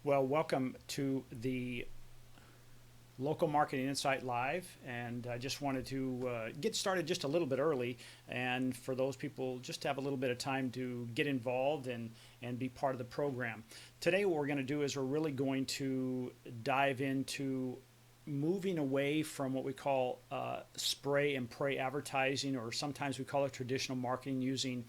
Well, welcome to the Local Marketing Insight Live. And I just wanted to get started just a little bit early. And for those people, just to have a little bit of time to get involved and be part of the program. Today, what we're going to do is we're really going to dive into moving away from what we call spray and pray advertising, or sometimes we call it traditional marketing, using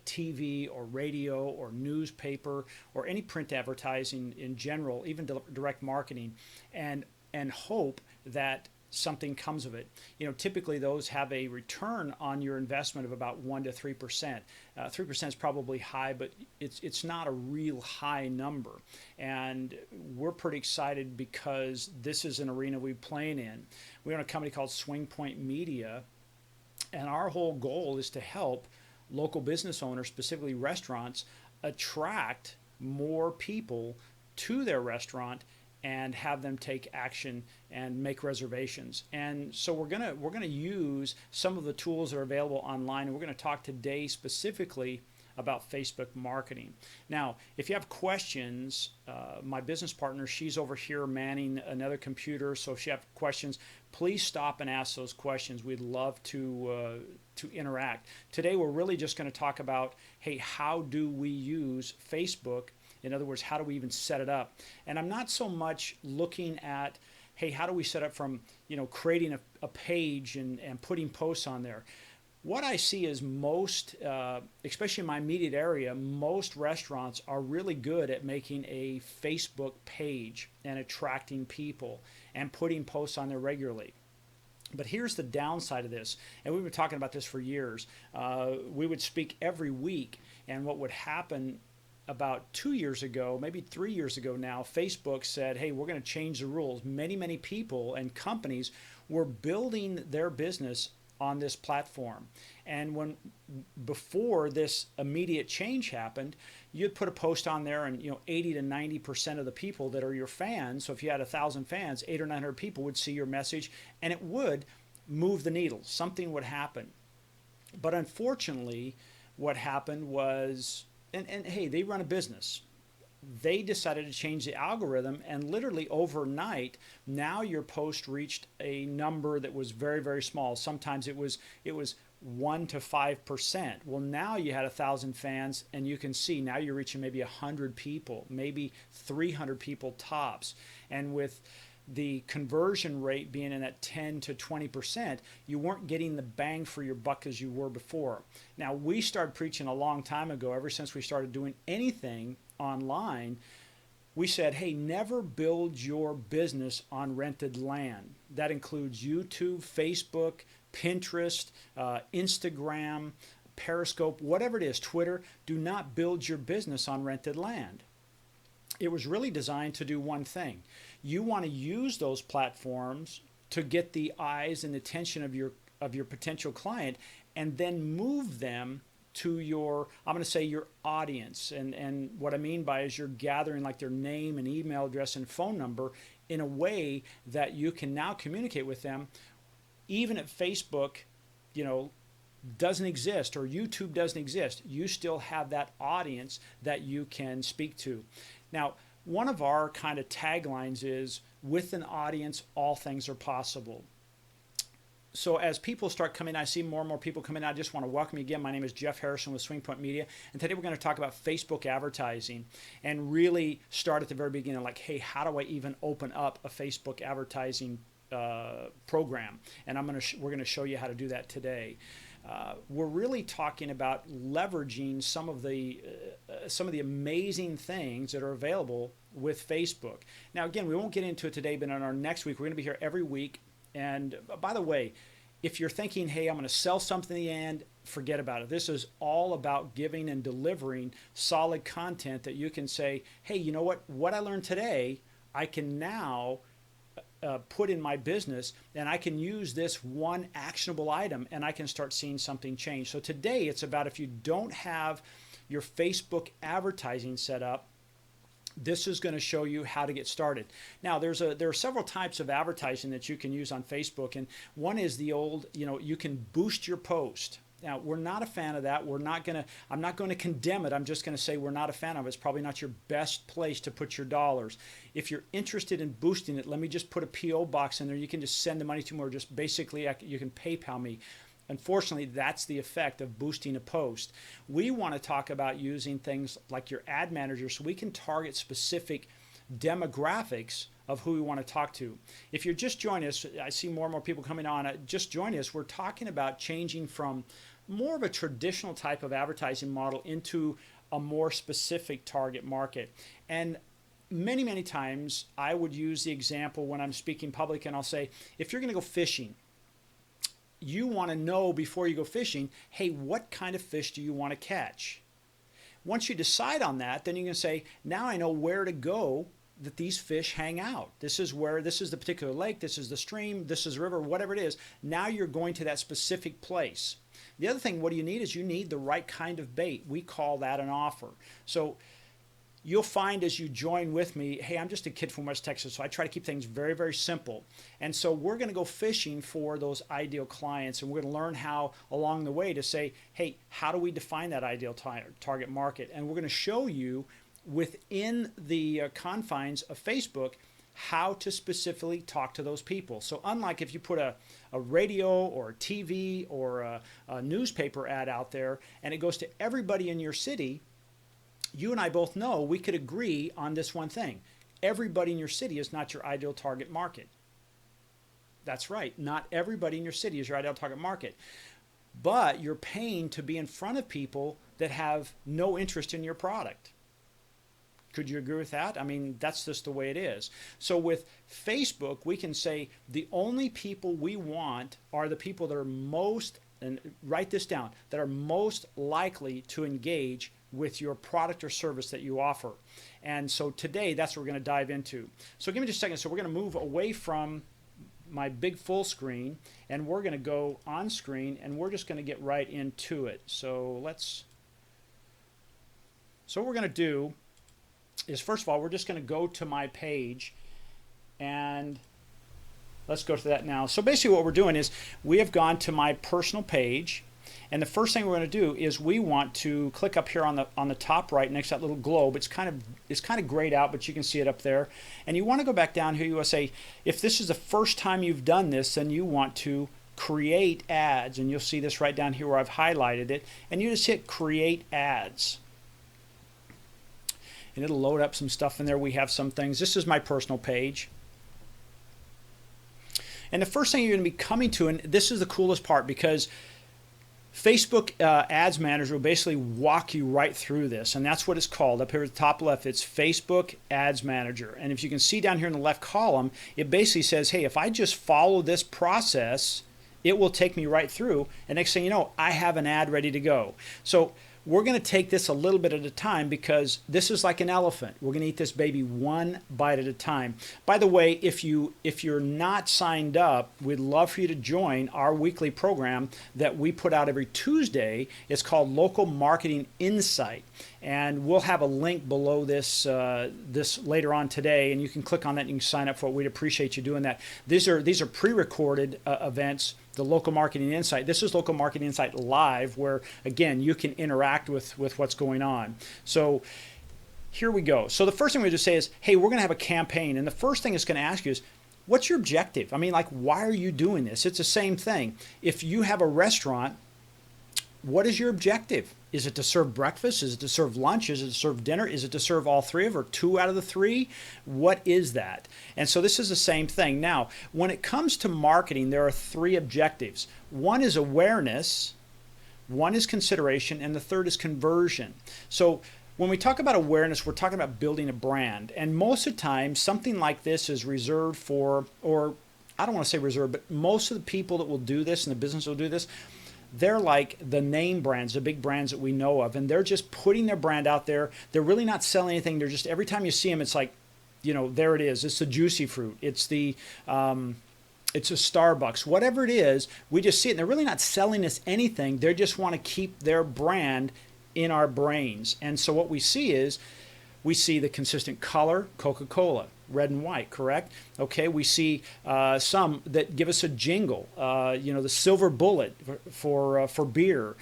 TV or radio or newspaper or any print advertising in general, even direct marketing, and hope that something comes of it. Typically those have a return on your investment of about 1 to 3%. 3% is probably high, but it's not a real high number. And we're pretty excited because this is an arena we play in. We own a company called Swingpointmedia, and our whole goal is to help local business owners, specifically restaurants, attract more people to their restaurant and have them take action and make reservations. And so we're gonna use some of the tools that are available online, and we're gonna talk today specifically about Facebook marketing. Now, if you have questions, my business partner, she's over here manning another computer, so if you have questions, please stop and ask those questions. We'd love to interact. Today, we're really just going to talk about, hey, how do we use Facebook? In other words, how do we even set it up? And I'm not so much looking at, hey, how do we set up from, creating a page and putting posts on there. What I see is most, especially in my immediate area, most restaurants are really good at making a Facebook page and attracting people and putting posts on there regularly. But here's the downside of this, and we've been talking about this for years. We would speak every week, and what would happen about 2 years ago, maybe 3 years ago now, Facebook said, hey, we're going to change the rules. Many people and companies were building their business on this platform. And before this immediate change happened, you'd put a post on there, and 80 to 90% of the people that are your fans, so if you had 1,000 fans, 800 or 900 people would see your message, and it would move the needle. Something would happen. But unfortunately, what happened was, and hey, they run a business. They decided to change the algorithm, and literally overnight, now your post reached a number that was very, very small. Sometimes it was 1 to 5%. Well, now you had 1,000 fans, and you can see now you're reaching maybe 100 people, maybe 300 people tops. And with the conversion rate being in that 10 to 20%, you weren't getting the bang for your buck as you were before. Now, we started preaching a long time ago, ever since we started doing anything online. We said, hey, never build your business on rented land. That includes YouTube, Facebook, Pinterest, Instagram, Periscope, whatever it is, Twitter. Do not build your business on rented land. It was really designed to do one thing. You want to use those platforms to get the eyes and attention of your potential client, and then move them to your, I'm going to say, your audience. And what I mean by is you're gathering like their name and email address and phone number in a way that you can now communicate with them. Even if Facebook, doesn't exist, or YouTube doesn't exist, you still have that audience that you can speak to. Now, one of our kind of taglines is, with an audience, all things are possible. So as people start coming, I see more and more people coming. I just want to welcome you again. My name is Jeff Harrison with Swingpoint Media, and today we're going to talk about Facebook advertising and really start at the very beginning, like, hey, how do I even open up a Facebook advertising program? And we're going to show you how to do that today. We're really talking about leveraging some of the amazing things that are available with Facebook. Now, again, we won't get into it today, but in our next week, we're going to be here every week. And by the way, if you're thinking, hey, I'm going to sell something in the end, forget about it. This is all about giving and delivering solid content that you can say, hey, you know what I learned today, I can now put in my business, and I can use this one actionable item, and I can start seeing something change. So today it's about, if you don't have your Facebook advertising set up, this is going to show you how to get started. Now, there are several types of advertising that you can use on Facebook, and one is the old, you can boost your post. Now, we're not a fan of that. I'm not going to condemn it. I'm just going to say we're not a fan of it. It's probably not your best place to put your dollars. If you're interested in boosting it, let me just put a P.O. box in there. You can just send the money to me, or just basically you can PayPal me. Unfortunately, that's the effect of boosting a post. We want to talk about using things like your ad manager so we can target specific demographics of who we want to talk to. If you're just joining us, I see more and more people coming on. Just join us. We're talking about changing from more of a traditional type of advertising model into a more specific target market. And many, many times I would use the example when I'm speaking public, and I'll say, if you're going to go fishing, you want to know before you go fishing, hey, what kind of fish do you want to catch? Once you decide on that, then you can say, now I know where to go that these fish hang out. This is the particular lake, this is the stream, this is the river, whatever it is. Now you're going to that specific place. The other thing, what do you need is you need the right kind of bait. We call that an offer. So you'll find as you join with me, hey, I'm just a kid from West Texas, so I try to keep things very, very simple. And so we're going to go fishing for those ideal clients, and we're going to learn how along the way to say, hey, how do we define that ideal target market? And we're going to show you within the confines of Facebook how to specifically talk to those people. So unlike if you put a radio or a TV or a newspaper ad out there and it goes to everybody in your city, you and I both know we could agree on this one thing. Everybody in your city is not your ideal target market. That's right. Not everybody in your city is your ideal target market. But you're paying to be in front of people that have no interest in your product. Could you agree with that? I mean, that's just the way it is. So with Facebook, we can say the only people we want are the people that are most, and write this down, that are most likely to engage with your product or service that you offer. And so today, that's what we're going to dive into. So give me just a second. So we're going to move away from my big full screen, and we're going to go on screen, and we're just going to get right into it. So what we're going to do is, first of all, we're just going to go to my page, and let's go to that now. So basically what we're doing is we have gone to my personal page, and the first thing we're going to do is we want to click up here on the top right next to that little globe. It's kind of grayed out, but you can see it up there. And you want to go back down here. You want to say, if this is the first time you've done this, then you want to create ads, and you'll see this right down here where I've highlighted it, and you just hit create ads. And it'll load up some stuff in there. We have some things. This is my personal page. And the first thing you're going to be coming to, and this is the coolest part, because Facebook Ads Manager will basically walk you right through this, and that's what it's called. Up here at the top left, it's Facebook Ads Manager. And if you can see down here in the left column, it basically says, hey, if I just follow this process, it will take me right through, and next thing you know, I have an ad ready to go. So we're going to take this a little bit at a time, because this is like an elephant. We're going to eat this baby one bite at a time. By the way, if you're not signed up, we'd love for you to join our weekly program that we put out every Tuesday. It's called Local Marketing Insight. And we'll have a link below this later on today, and you can click on that and you can sign up for it. We'd appreciate you doing that. These are pre-recorded events. The Local Marketing Insight. This is Local Marketing Insight Live, where again you can interact with what's going on. So here we go. So the first thing we just say is, hey, we're going to have a campaign, and the first thing it's going to ask you is, what's your objective? I mean, like, why are you doing this? It's the same thing. If you have a restaurant, what is your objective? Is it to serve breakfast? Is it to serve lunch? Is it to serve dinner? Is it to serve all three of, or two out of the three? What is that? And so this is the same thing. Now, when it comes to marketing, there are three objectives. One is awareness, one is consideration, and the third is conversion. So when we talk about awareness, we're talking about building a brand. And most of the time, something like this is reserved for, or I don't want to say reserved, but most of the people that will do this and the business will do this, they're like the name brands, the big brands that we know of, and they're just putting their brand out there. They're really not selling anything. They're just, every time you see them, it's like, you know, there it is. It's the Juicy Fruit. It's the, it's a Starbucks. Whatever it is, we just see it. And they're really not selling us anything. They just want to keep their brand in our brains. And so what we see is, We see the consistent color, Coca-Cola, red and white, correct? Okay, we see some that give us a jingle, the silver bullet for beer.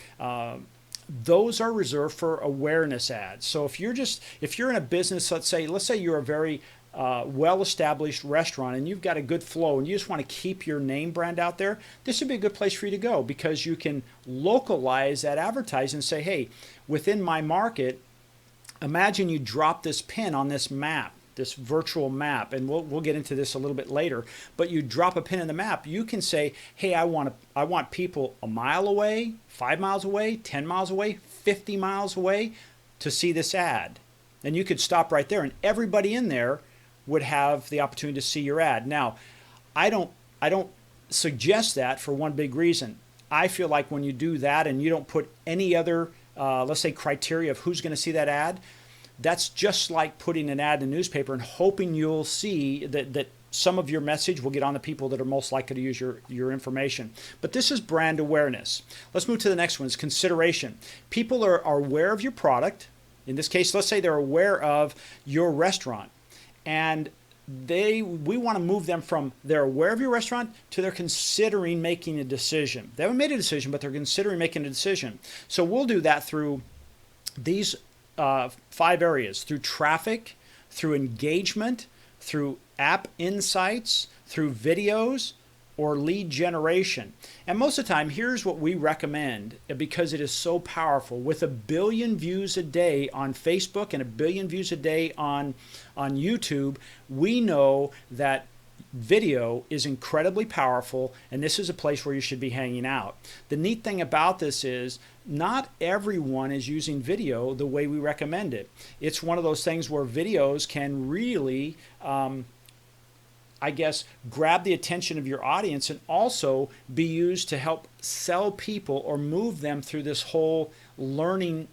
Those are reserved for awareness ads. So if you're in a business, let's say you're a very well-established restaurant and you've got a good flow and you just want to keep your name brand out there, this would be a good place for you to go, because you can localize that advertising and say, hey, within my market, imagine you drop this pin on this map, this virtual map, and we'll get into this a little bit later, but you drop a pin in the map, you can say, hey, I want people a mile away, 5 miles away, 10 miles away, 50 miles away to see this ad. And you could stop right there and everybody in there would have the opportunity to see your ad. Now, I don't suggest that for one big reason. I feel like when you do that and you don't put any other let's say criteria of who's going to see that ad, that's just like putting an ad in a newspaper and hoping you'll see that some of your message will get on the people that are most likely to use your information. But this is brand awareness. Let's move to the next one. It's consideration. People are aware of your product. In this case, let's say they're aware of your restaurant, and we want to move them from they're aware of your restaurant to they're considering making a decision. They haven't made a decision, but they're considering making a decision. So we'll do that through these 5 areas: through traffic, through engagement, through app insights, through videos, or lead generation. And most of the time, here's what we recommend, because it is so powerful. With 1 billion views a day on Facebook and 1 billion views a day on YouTube, we know that video is incredibly powerful, and this is a place where you should be hanging out. The neat thing about this is not everyone is using video the way we recommend it. It's one of those things where videos can really grab the attention of your audience and also be used to help sell people or move them through this whole learning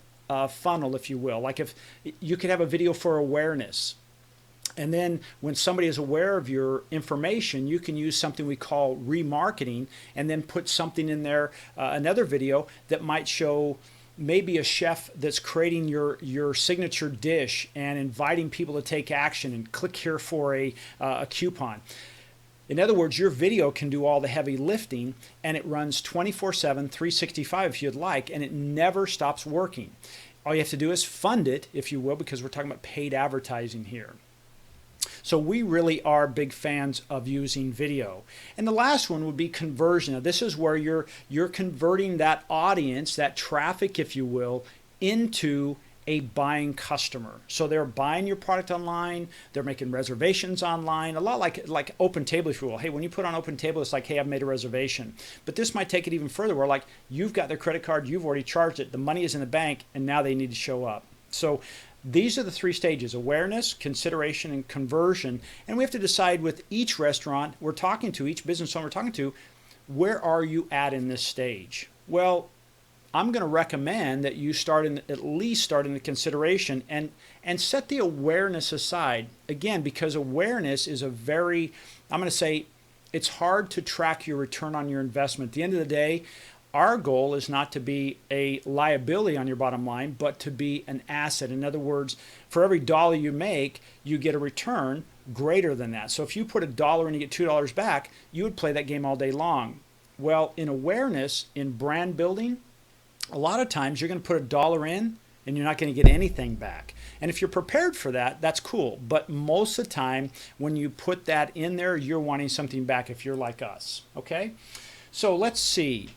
funnel, if you will. Like if you could have a video for awareness, and then when somebody is aware of your information, you can use something we call remarketing, and then put something in there, another video that might show maybe a chef that's creating your signature dish and inviting people to take action and click here for a coupon. In other words, your video can do all the heavy lifting, and it runs 24/7, 365 if you'd like, and it never stops working. All you have to do is fund it, if you will, because we're talking about paid advertising here. So we really are big fans of using video. And the last one would be conversion. Now, this is where you're converting that audience, that traffic, if you will, into a buying customer. So they're buying your product online, they're making reservations online, a lot like Open Table, if you will. Hey, when you put on Open Table, it's like, hey, I've made a reservation. But this might take it even further, where like you've got their credit card, you've already charged it, the money is in the bank, and now they need to show up. So these are the 3 stages: awareness, consideration, and conversion. And we have to decide with each restaurant we're talking to, each business owner we're talking to, where are you at in this stage? Well, I'm going to recommend that you at least start in the consideration and set the awareness aside. Again, because awareness is I'm going to say, it's hard to track your return on your investment. At the end of the day, our goal is not to be a liability on your bottom line, but to be an asset. In other words, for every dollar you make, you get a return greater than that. So if you put $1 and you get $2 back, you would play that game all day long. Well, in awareness, in brand building, a lot of times you're going to put $1 in and you're not going to get anything back. And if you're prepared for that, that's cool. But most of the time, when you put that in there, you're wanting something back if you're like us. Okay? So let's see.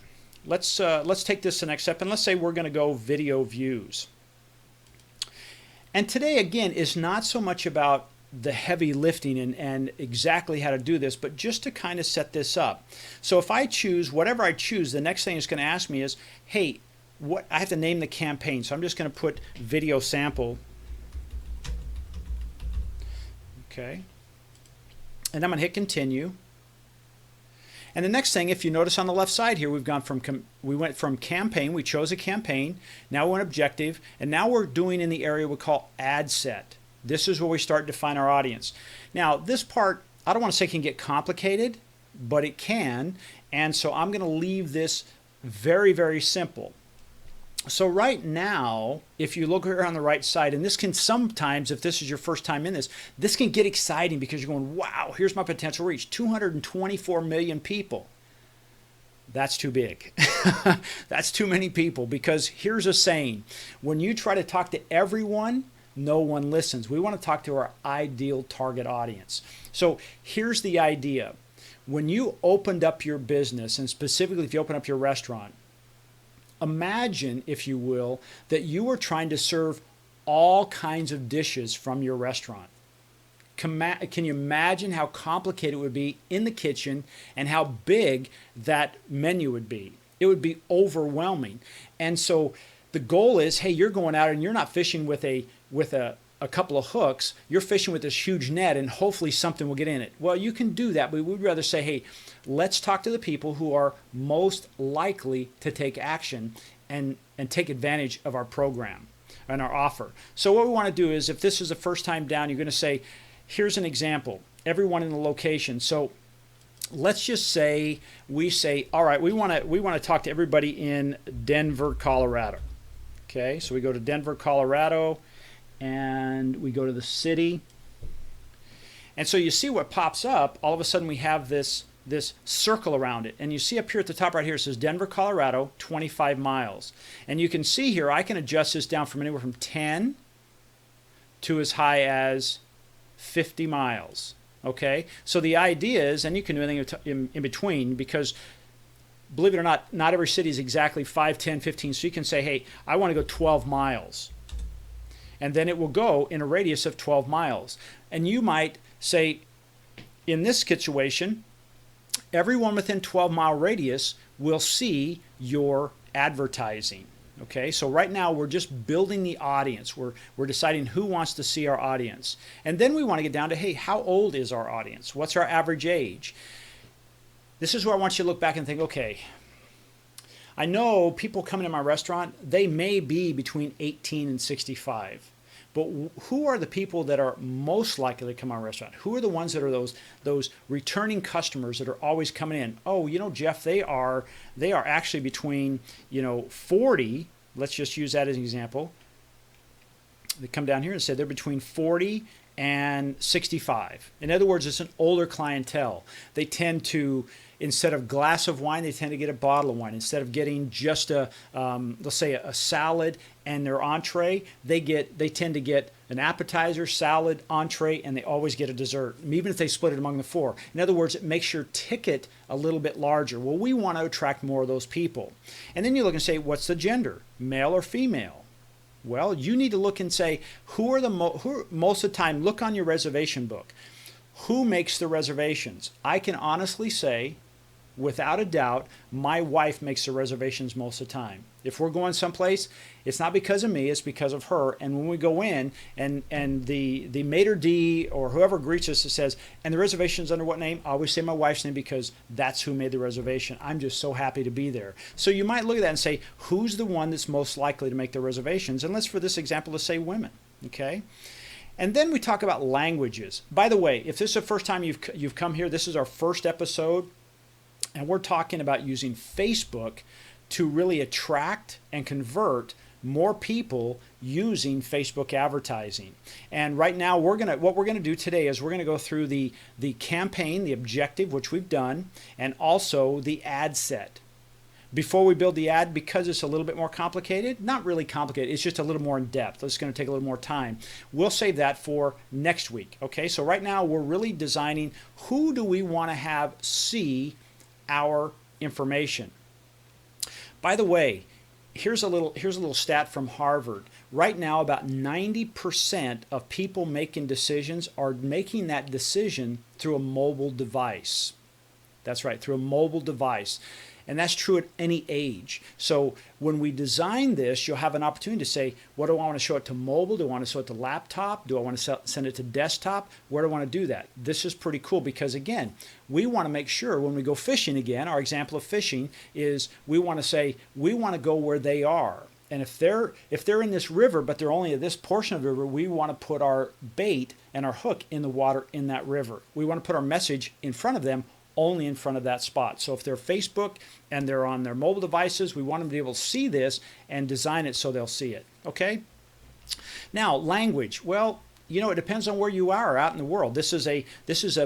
Let's take this to the next step, and let's say we're going to go video views. And today, again, is not so much about the heavy lifting and exactly how to do this, but just to kind of set this up. So if I choose, whatever I choose, the next thing it's going to ask me is, hey, I have to name the campaign. So I'm just going to put video sample. Okay. And I'm going to hit continue. And the next thing, if you notice on the left side here, we went from campaign, we chose a campaign, now we're in objective, and now we're doing in the area we call ad set. This is where we start to define our audience. Now, this part, I don't want to say can get complicated, but it can, and so I'm going to leave this very, very simple. So right now, if you look here on the right side, and this can sometimes, if this is your first time in this can get exciting because you're going, wow, here's my potential reach, 224 million people. That's too big. That's too many people, because here's a saying: when you try to talk to everyone, no one listens. We want to talk to our ideal target audience. So here's the idea. When you opened up your business, and specifically if you open up your restaurant, imagine, if you will, that you were trying to serve all kinds of dishes from your restaurant. Can you imagine how complicated it would be in the kitchen and how big that menu would be? It would be overwhelming. And so the goal is, hey, you're going out and you're not fishing with a couple of hooks. You're fishing with this huge net, and hopefully something will get in it. Well, you can do that, but we'd rather say, hey, let's talk to the people who are most likely to take action and take advantage of our program and our offer. So what we want to do is, if this is the first time down, you're going to say, here's an example. Everyone in the location. So let's just say all right, we want to talk to everybody in Denver, Colorado. Okay, so we go to Denver, Colorado, and we go to the city. And so you see what pops up. All of a sudden we have this circle around it. And you see up here at the top right here, it says Denver, Colorado, 25 miles. And you can see here, I can adjust this down from anywhere from 10 to as high as 50 miles. Okay, so the idea is, and you can do anything in between, because believe it or not, not every city is exactly 5, 10, 15. So you can say, hey, I want to go 12 miles. And then it will go in a radius of 12 miles. And you might say, in this situation, everyone within 12-mile radius will see your advertising. Okay, so right now we're just building the audience. We're deciding who wants to see our audience. And then we want to get down to, hey, how old is our audience? What's our average age? This is where I want you to look back and think, okay, I know people coming to my restaurant, they may be between 18 and 65. But who are the people that are most likely to come to our restaurant? Who are the ones that are those returning customers that are always coming in? Oh, Jeff, they are actually between 40. Let's just use that as an example. They come down here and say they're between 40 and 65. In other words, it's an older clientele. They tend to, instead of glass of wine, they tend to get a bottle of wine. Instead of getting just let's say a salad and their entree, they tend to get an appetizer, salad, entree, and they always get a dessert, even if they split it among the four. In other words, it makes your ticket a little bit larger. Well, we want to attract more of those people. And then you look and say, what's the gender, male or female? Well, you need to look and say, who most of the time, look on your reservation book. Who makes the reservations? I can honestly say, without a doubt, my wife makes the reservations most of the time. If we're going someplace, it's not because of me, it's because of her. And when we go in and the maitre d' or whoever greets us says, and the reservation's under what name? I always say my wife's name, because that's who made the reservation. I'm just so happy to be there. So you might look at that and say, who's the one that's most likely to make the reservations? And let's, for this example, let's say women, okay? And then we talk about languages. By the way, if this is the first time you've come here, this is our first episode, and we're talking about using Facebook to really attract and convert more people using Facebook advertising. And right now, what we're gonna do today is we're gonna go through the campaign, the objective, which we've done, and also the ad set. Before we build the ad, because it's a little bit more complicated, not really complicated, it's just a little more in depth. It's going to take a little more time. We'll save that for next week. Okay, so right now we're really designing who do we want to have see our information. By the way, here's a little stat from Harvard. Right now, about 90% of people making decisions are making that decision through a mobile device. That's right, through a mobile device. And that's true at any age. So when we design this, you'll have an opportunity to say, what do I want to show it to mobile? Do I want to show it to laptop? Do I want to send it to desktop? Where do I want to do that? This is pretty cool because, again, we want to make sure when we go fishing again, our example of fishing is we want to say, we want to go where they are. And if they're in this river, but they're only at this portion of the river, we want to put our bait and our hook in the water in that river. We want to put our message in front of them only in front of that spot. So if they're Facebook and they're on their mobile devices, we want them to be able to see this and design it so they'll see it. Okay? Now, language. Well, you know, it depends on where you are out in the world. This is a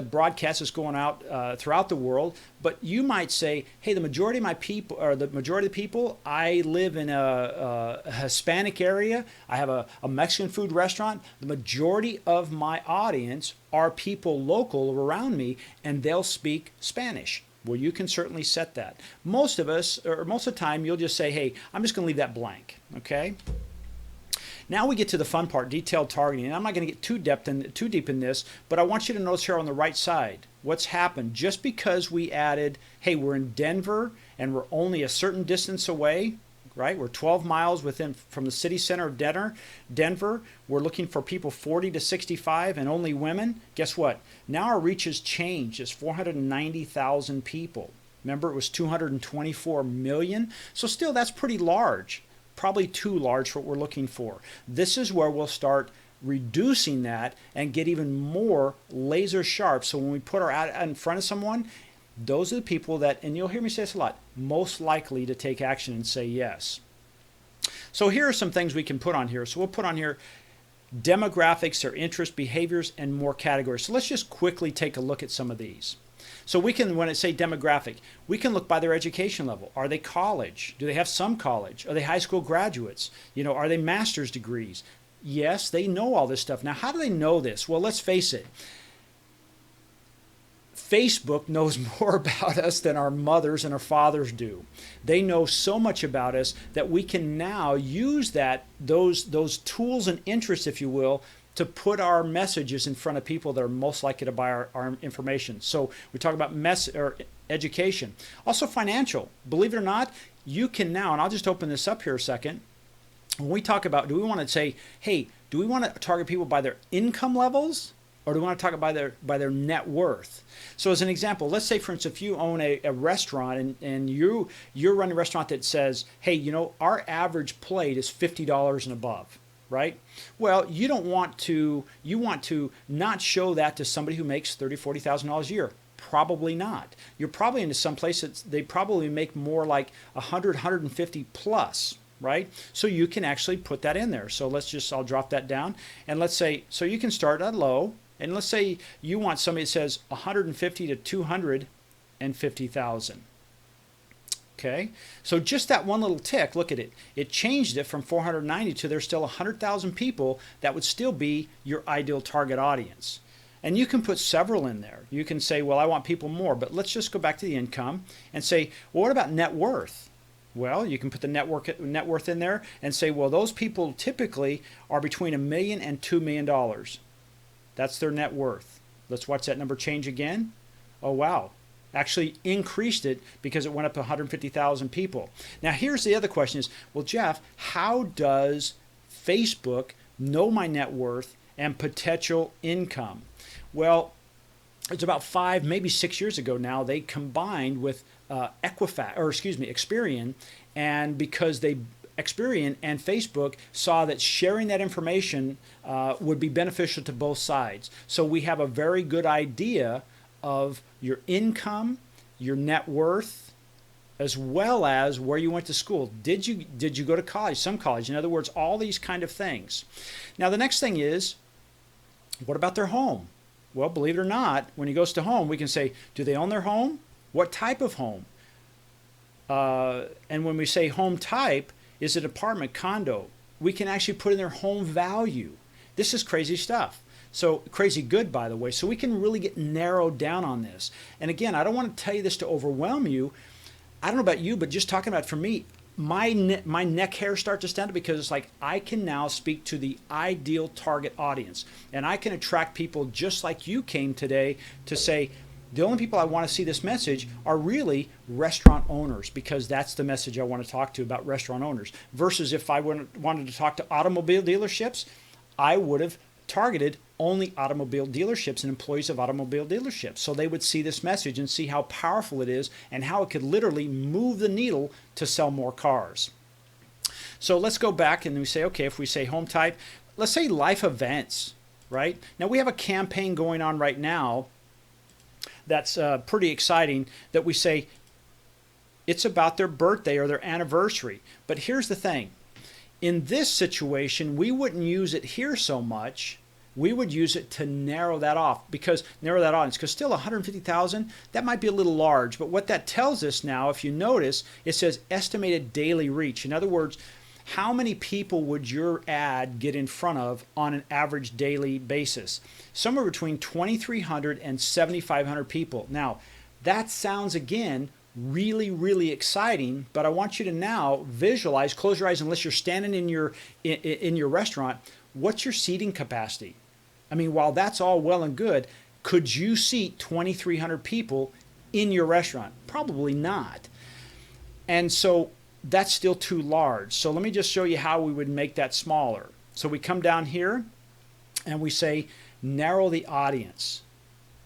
broadcast that's going out throughout the world. But you might say, hey, the majority of my people, or the majority of the people, I live in a Hispanic area. I have a Mexican food restaurant. The majority of my audience are people local around me, and they'll speak Spanish. Well, you can certainly set that. Most of us, or most of the time, you'll just say, hey, I'm just going to leave that blank. Okay? Now we get to the fun part, detailed targeting. And I'm not going to get too deep in this, but I want you to notice here on the right side what's happened. Just because we added, hey, we're in Denver and we're only a certain distance away, right? We're 12 miles from the city center of Denver. We're looking for people 40 to 65 and only women. Guess what? Now our reach has changed. It's 490,000 people. Remember, it was 224 million. So still, that's pretty large. Probably too large for what we're looking for. This is where we'll start reducing that and get even more laser sharp. So when we put our ad in front of someone, those are the people that, and you'll hear me say this a lot, most likely to take action and say yes. So here are some things we can put on here. So we'll put on here demographics, their interests, behaviors, and more categories. So let's just quickly take a look at some of these. So we can, when I say demographic, we can look by their education level. Are they college? Do they have some college? Are they high school graduates? You know, are they master's degrees? Yes, they know all this stuff. Now, how do they know this? Well, let's face it. Facebook knows more about us than our mothers and our fathers do. They know so much about us that we can now use those tools and interests, if you will, to put our messages in front of people that are most likely to buy our information. So we talk about education. Also financial. Believe it or not, you can now, and I'll just open this up here a second. When we talk about, do we want to say, hey, do we want to target people by their income levels? Or do we want to talk about by their net worth? So as an example, let's say, for instance, if you own a restaurant and you're running a restaurant that says, hey, you know, our average plate is $50 and above. Right? Well, you want to not show that to somebody who makes $30,000, $40,000 a year. Probably not. You're probably into some place that they probably make more like 100, 150 plus, right? So you can actually put that in there. So I'll drop that down. And let's say, so you can start at low. And let's say you want somebody that says 150 to 250,000. Okay, so just that one little tick, look at it. It changed it from 490 to there's still 100,000 people that would still be your ideal target audience. And you can put several in there. You can say, well, I want people more, but let's just go back to the income and say, well, what about net worth? Well, you can put the net worth in there and say, well, those people typically are between $1 million and $2 million. That's their net worth. Let's watch that number change again. Oh, wow. Actually increased it because it went up to 150,000 people. Now here's the other question is, well, Jeff, how does Facebook know my net worth and potential income? Well, it's about 5, maybe 6 years ago now, they combined with Experian, and because Experian and Facebook saw that sharing that information would be beneficial to both sides. So we have a very good idea of your income, your net worth, as well as where you went to school. Did you go to college? Some college. In other words, all these kind of things. Now the next thing is, what about their home? Well, believe it or not, when he goes to home, we can say, do they own their home? What type of home? And when we say home type, is it apartment, condo? We can actually put in their home value. This is crazy stuff. So crazy good, by the way. So we can really get narrowed down on this. And again, I don't want to tell you this to overwhelm you. I don't know about you, but just talking about it for me, my neck hair starts to stand up because it's like I can now speak to the ideal target audience. And I can attract people just like you came today to say, the only people I want to see this message are really restaurant owners, because that's the message I want to talk to about restaurant owners. Versus if I wanted to talk to automobile dealerships, I would have targeted only automobile dealerships and employees of automobile dealerships. So they would see this message and see how powerful it is and how it could literally move the needle to sell more cars. So let's go back and we say, okay, if we say home type, let's say life events, right? Now we have a campaign going on right now that's pretty exciting, that we say it's about their birthday or their anniversary. But here's the thing. In this situation, we wouldn't use it here so much. We would use it to narrow that audience, because still 150,000, that might be a little large. But what that tells us now, if you notice, it says estimated daily reach. In other words, how many people would your ad get in front of on an average daily basis? Somewhere between 2,300 and 7,500 people. Now, that sounds, again, really, really exciting, but I want you to now visualize, close your eyes unless you're standing in your restaurant, what's your seating capacity? I mean, while that's all well and good, could you seat 2,300 people in your restaurant? Probably not. And so that's still too large. So let me just show you how we would make that smaller. So we come down here and we say narrow the audience.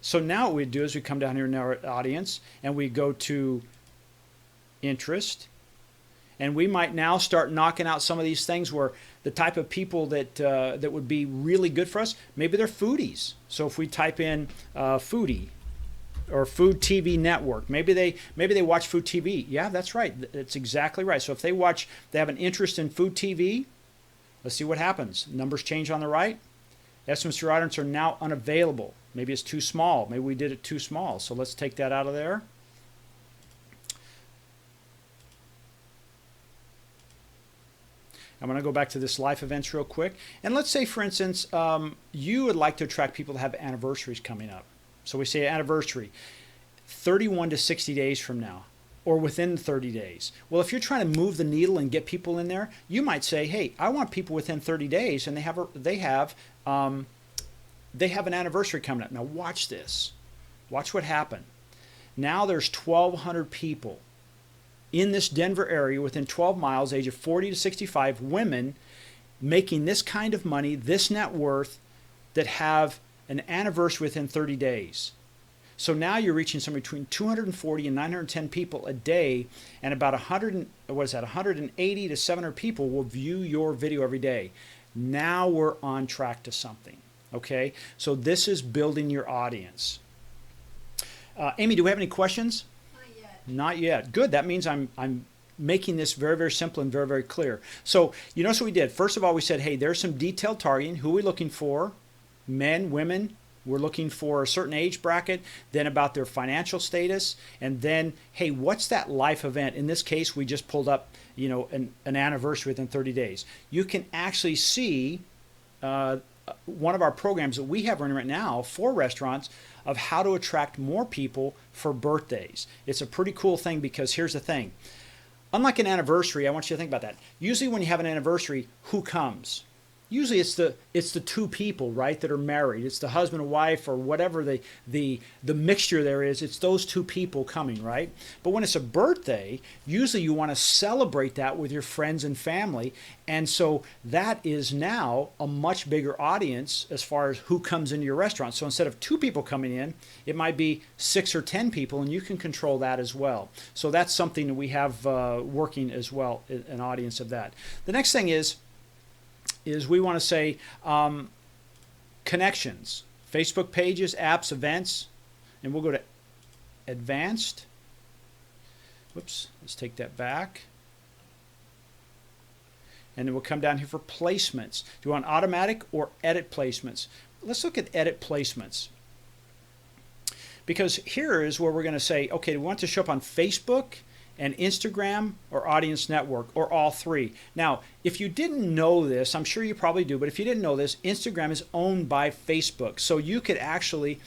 So now what we do is we come down here and narrow audience, and we go to interest, and we might now start knocking out some of these things where the type of people that would be really good for us, maybe they're foodies. So if we type in foodie or food TV network, maybe they watch food TV. Yeah, that's right. That's exactly right. So if they have an interest in food TV, let's see what happens. Numbers change on the right. Estimates for audience are now unavailable. Maybe it's too small. Maybe we did it too small. So let's take that out of there. I'm going to go back to this life events real quick. And let's say, for instance, you would like to attract people that have anniversaries coming up. So we say anniversary, 31 to 60 days from now, or within 30 days. Well, if you're trying to move the needle and get people in there, you might say, hey, I want people within 30 days, and they have an anniversary coming up. Now watch this. Watch what happened. Now there's 1,200 people in this Denver area within 12 miles, age of 40 to 65, women making this kind of money, this net worth, that have an anniversary within 30 days. So now you're reaching somewhere between 240 and 910 people a day, and about 180 to 700 people will view your video every day. Now we're on track to something. Okay, so this is building your audience. Amy, do we have any questions? Not yet. Not yet. Good. That means I'm making this very, very simple and very, very clear. So you notice what we did. First of all, we said, hey, there's some detailed targeting. Who are we looking for? Men, women. We're looking for a certain age bracket, then about their financial status, and then, hey, what's that life event? In this case, we just pulled up, an anniversary within 30 days. You can actually see one of our programs that we have running right now for restaurants of how to attract more people for birthdays. It's a pretty cool thing, because here's the thing. Unlike an anniversary, I want you to think about that. Usually when you have an anniversary, who comes? Usually it's the two people, right, that are married. It's the husband and wife, or whatever the mixture there is. It's those two people coming, right? But when it's a birthday, usually you want to celebrate that with your friends and family. And so that is now a much bigger audience as far as who comes into your restaurant. So instead of 2 people coming in, it might be 6 or 10 people, and you can control that as well. So that's something that we have working as well, an audience of that. The next thing is we want to say connections, Facebook pages, apps, events, and we'll go to advanced. Whoops, let's take that back. And then we'll come down here for placements. Do you want automatic or edit placements? Let's look at edit placements. Because here is where we're going to say, okay, do we want to show up on Facebook and Instagram or Audience Network, or all 3? Now, if you didn't know this, I'm sure you probably do, but if you didn't know this, Instagram is owned by Facebook. So you could actually,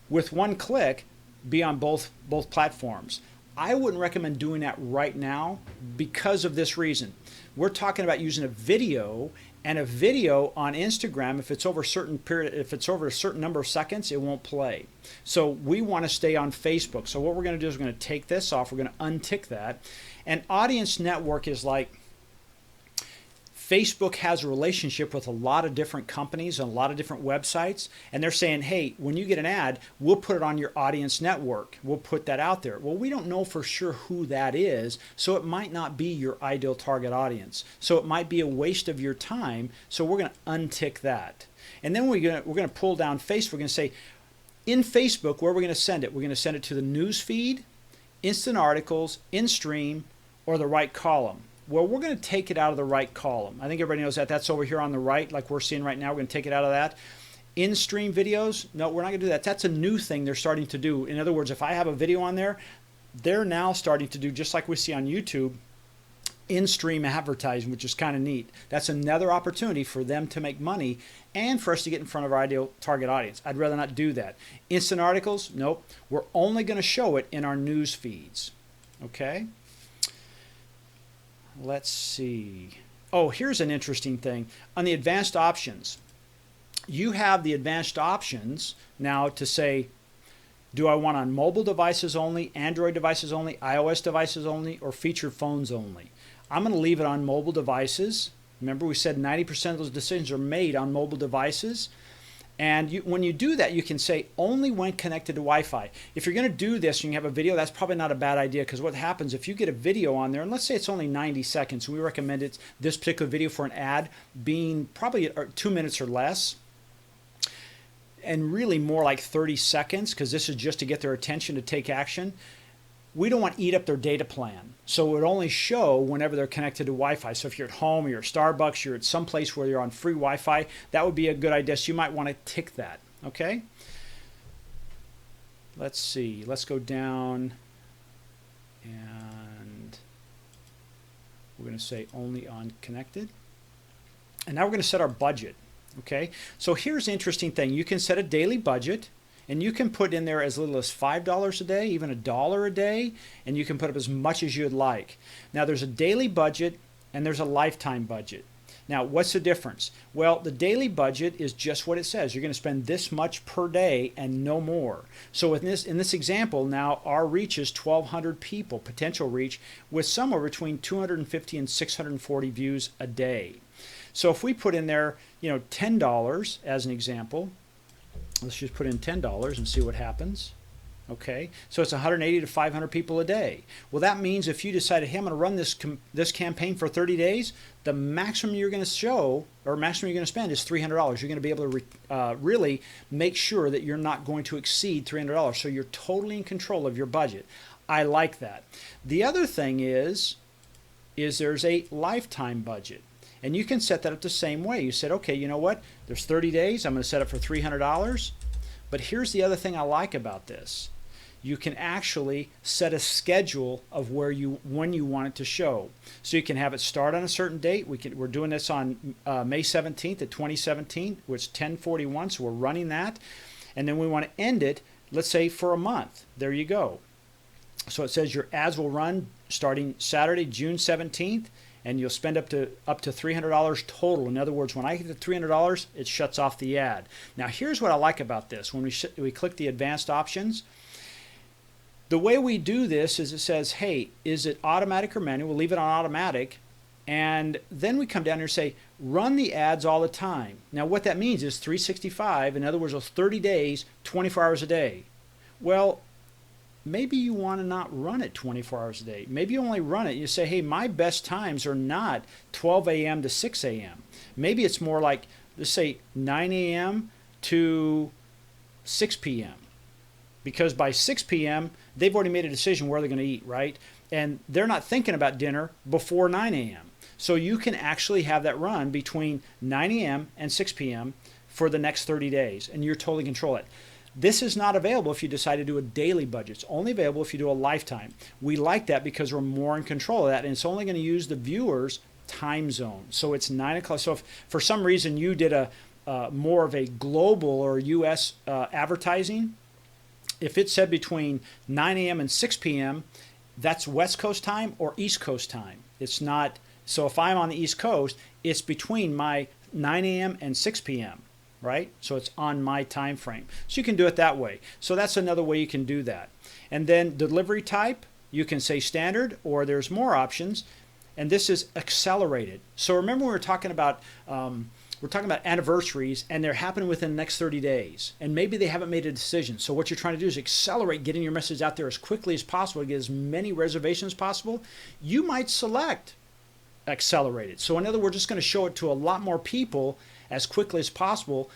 with one click, be on both platforms. I wouldn't recommend doing that right now because of this reason. We're talking about using a video, and a video on Instagram, if it's over a certain period, if it's over a certain number of seconds, it won't play. So we want to stay on Facebook. So what we're going to do is we're going to take this off. We're going to untick that. And Audience Network is like, Facebook has a relationship with a lot of different companies and a lot of different websites, and they're saying, hey, when you get an ad, we'll put it on your Audience Network. We'll put that out there. Well, we don't know for sure who that is, so it might not be your ideal target audience. So it might be a waste of your time, so we're going to untick that. And then we're going to pull down Facebook and say, In Facebook, where we're going to send it? We're going to send it to the news feed, instant articles, in-stream, or the right column. Well, we're going to take it out of the right column. I think everybody knows that. That's over here on the right, like we're seeing right now. We're going to take it out of that. In-stream videos, no, we're not going to do that. That's a new thing they're starting to do. In other words, if I have a video on there, they're now starting to do, just like we see on YouTube, in-stream advertising, which is kind of neat. That's another opportunity for them to make money and for us to get in front of our ideal target audience. I'd rather not do that. Instant articles, nope. We're only going to show it in our news feeds. Okay? Let's see. Oh, here's an interesting thing. On the advanced options, you have the advanced options now to say, do I want on mobile devices only, Android devices only, iOS devices only, or featured phones only? I'm going to leave it on mobile devices. Remember, we said 90% of those decisions are made on mobile devices. And when you do that, you can say only when connected to Wi-Fi. If you're going to do this and you have a video, that's probably not a bad idea, because what happens if you get a video on there, and let's say it's only 90 seconds, we recommend it's this particular video for an ad being probably 2 minutes or less, and really more like 30 seconds, because this is just to get their attention to take action. We don't want to eat up their data plan. So it would only show whenever they're connected to Wi-Fi. So if you're at home, you're at Starbucks, you're at some place where you're on free Wi-Fi, that would be a good idea. So you might want to tick that, okay? Let's see. Let's go down, and we're going to say only on connected. And now we're going to set our budget, okay? So here's the interesting thing. You can set a daily budget. And you can put in there as little as $5 a day, even $1 a day, and you can put up as much as you'd like. Now, there's a daily budget and there's a lifetime budget. Now, what's the difference? Well, the daily budget is just what it says. You're going to spend this much per day and no more. So in this example, now our reach is 1,200 people, potential reach, with somewhere between 250 and 640 views a day. So if we put in there, $10 as an example, let's just put in $10 and see what happens. Okay, so it's 180 to 500 people a day. Well, that means if you decided, hey, I'm going to run this campaign for 30 days, the maximum you're going to show, or maximum you're going to spend, is $300. You're going to be able to really make sure that you're not going to exceed $300. So you're totally in control of your budget. I like that. The other thing is there's a lifetime budget. And you can set that up the same way. You said, okay, you know what? There's 30 days. I'm going to set it for $300. But here's the other thing I like about this. You can actually set a schedule of when you want it to show. So you can have it start on a certain date. We're doing this on May 17th of 2017, which is 10:41. So we're running that. And then we want to end it, let's say, for a month. There you go. So it says your ads will run starting Saturday, June 17th. And you'll spend up to $300 total. In other words, when I hit the $300, it shuts off the ad. Now, here's what I like about this. When we click the advanced options, the way we do this is it says, hey, is it automatic or manual? We'll leave it on automatic. And then we come down here and say, run the ads all the time. Now, what that means is 365. In other words, those 30 days, 24 hours a day. Well, maybe you want to not run it 24 hours a day. Maybe you only run it. You say, hey, my best times are not 12 a.m. to 6 a.m. Maybe it's more like, let's say, 9 a.m. to 6 p.m. Because by 6 p.m., they've already made a decision where they're going to eat, right? And they're not thinking about dinner before 9 a.m. So you can actually have that run between 9 a.m. and 6 p.m. for the next 30 days, and you're totally control it. This is not available if you decide to do a daily budget. It's only available if you do a lifetime. We like that because we're more in control of that, and it's only going to use the viewer's time zone. So it's 9 o'clock. So if for some reason you did a more of a global or U.S. Advertising, if it said between 9 a.m. and 6 p.m., that's West Coast time or East Coast time. It's not. So if I'm on the East Coast, it's between my 9 a.m. and 6 p.m., right? So it's on my time frame. So you can do it that way. So that's another way you can do that. And then delivery type, you can say standard, or there's more options. And this is accelerated. So remember we were talking about anniversaries, and they're happening within the next 30 days. And maybe they haven't made a decision. So what you're trying to do is accelerate getting your message out there as quickly as possible to get as many reservations as possible. You might select accelerated. So in other words, it's going to show it to a lot more people as quickly as possible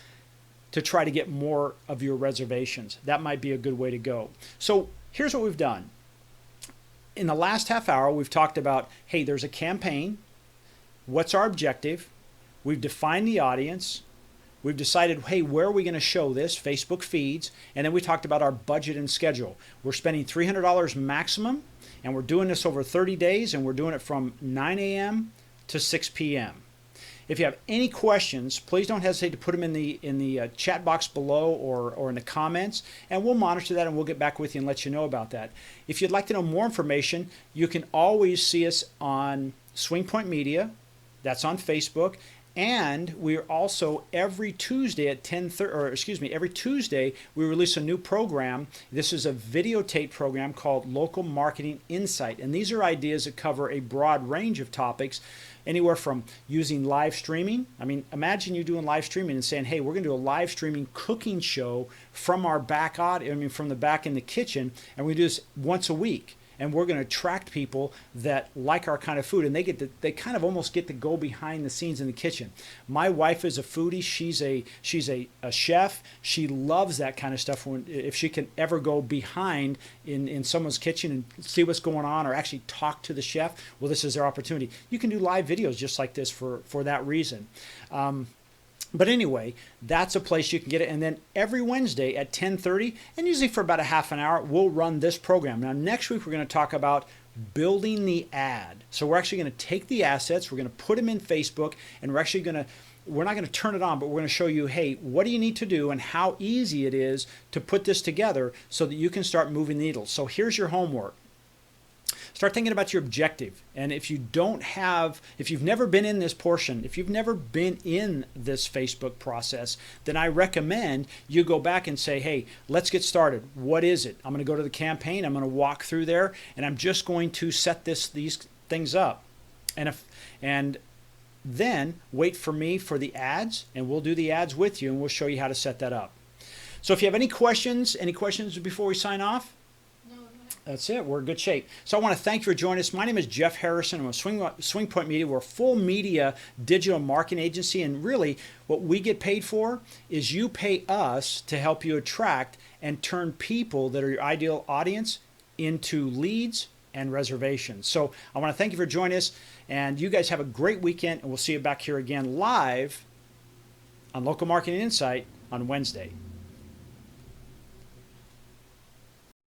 to try to get more of your reservations. That might be a good way to go. So here's what we've done. In the last half hour, we've talked about, hey, there's a campaign. What's our objective? We've defined the audience. We've decided, hey, where are we going to show this? Facebook feeds. And then we talked about our budget and schedule. We're spending $300 maximum, and we're doing this over 30 days, and we're doing it from 9 a.m. to 6 p.m. If you have any questions, please don't hesitate to put them in the chat box below or in the comments, and we'll monitor that and we'll get back with you and let you know about that. If you'd like to know more information, you can always see us on Swingpointmedia. That's on Facebook. And we're also every Tuesday at 10:30, or excuse me, every Tuesday we release a new program. This is a videotape program called Local Marketing Insight. And these are ideas that cover a broad range of topics, anywhere from using live streaming. I mean, imagine you doing live streaming and saying, hey, we're going to do a live streaming cooking show from our back, from the back in the kitchen, and we do this once a week. And we're going to attract people that like our kind of food, and they kind of almost get to go behind the scenes in the kitchen. My wife is a foodie. She's a chef. She loves that kind of stuff. If she can ever go behind in someone's kitchen and see what's going on, or actually talk to the chef, well, this is their opportunity. You can do live videos just like this for that reason. But anyway, that's a place you can get it. And then every Wednesday at 10:30, and usually for about a half an hour, we'll run this program. Now, next week, we're going to talk about building the ad. So we're actually going to take the assets, we're going to put them in Facebook, and we're not going to turn it on, but we're going to show you, hey, what do you need to do and how easy it is to put this together so that you can start moving the needle. So here's your homework. Start thinking about your objective. And if you've never been in this portion, if you've never been in this Facebook process, then I recommend you go back and say, hey, let's get started. What is it? I'm going to go to the campaign. I'm going to walk through there, and I'm just going to set these things up. And then wait for me for the ads, and we'll do the ads with you, and we'll show you how to set that up. So if you have any questions before we sign off? That's it. We're in good shape. So I want to thank you for joining us. My name is Jeff Harrison. I'm with Swingpoint Media. We're a full media digital marketing agency, and really what we get paid for is you pay us to help you attract and turn people that are your ideal audience into leads and reservations. So I want to thank you for joining us, and you guys have a great weekend, and we'll see you back here again live on Local Marketing Insight on Wednesday.